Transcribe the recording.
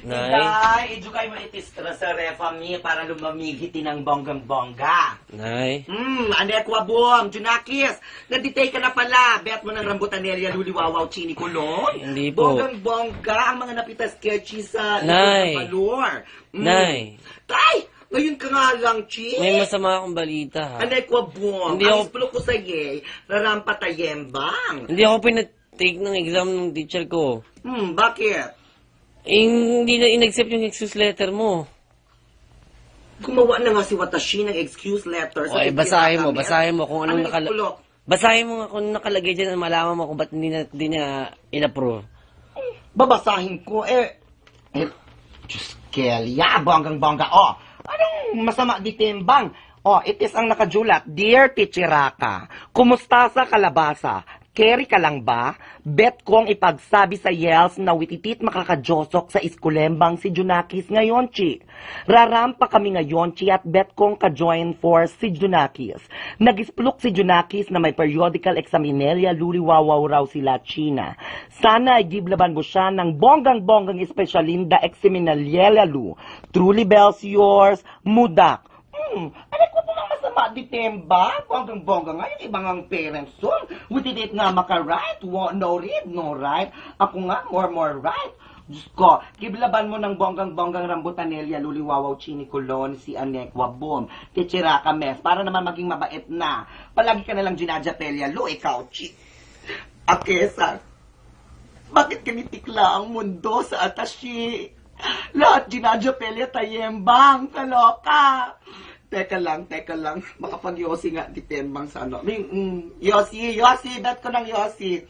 Nay, idugay mo itistra sa refami para lumamigiti ng bonggang-bongga. Nay. Anek wabong, Junakis. Nanditay ka na pala. Bet mo ng rambutanelya, luliwawaw, chini kulon. Hindi po. Bonggang-bongga ang mga napitas sketchy sa Nay. valor. Nay. Tay, ngayon ka nga lang, Chi. May masama akong balita, ha? Anek wabong, Hindi ang ako- ispulok ko sa ye, rarampatayembang. Hindi ako pinatake ng exam ng teacher ko. Bakit? Hindi na in-accept yung excuse letter mo. Gumawa na nga si Watashi ng excuse letter. O, basahin mo kung anong ispulok? Basahin mo nga kung anong nakalagay dyan at malaman mo kung ba't hindi niya in-approve. Babasahin ko, Diyos, Kelly, bonggang-bongga. Anong masama di timbang? It is ang nakajulat, Dear Tichiraka, kumusta sa kalabasa? Carry ka lang ba? Bet ko ang ipagsabi sa Yels na wititit makakajosok sa iskulembang si Junakis ngayon, Chi. Rarampa kami ngayon, Chi, at bet kong ka-join force si Junakis. Nag-isplok si Junakis na may periodical examineria luliwawaw raw sila, China. Sana ay giblaban mo siya ng bonggang-bonggang espesyalinda examinaliela lu. Truly bells yours, Mudak. Ano ko po mga masama di temba? Bonggang-bongga nga yung ibang ang parents son. Wititit nga maka-right. No read, no right. Ako nga, more right. Diyos ko, kiblaban mo ng bonggang-bonggang rambutanelya, luliwawaw, chini kulon, si Anek Wabom, Tichiraka Mes, para naman maging mabait na. Palagi ka nalang ginadjatelya, lo, ikaw, chi. Akesa, bakit kinitikla ang mundo sa atashi? Lahat ginadjatelya tayembang, kaloka. Teka lang. Makapag-yosi nga di tembang sa ano. Yosi, bet ko ng yosi.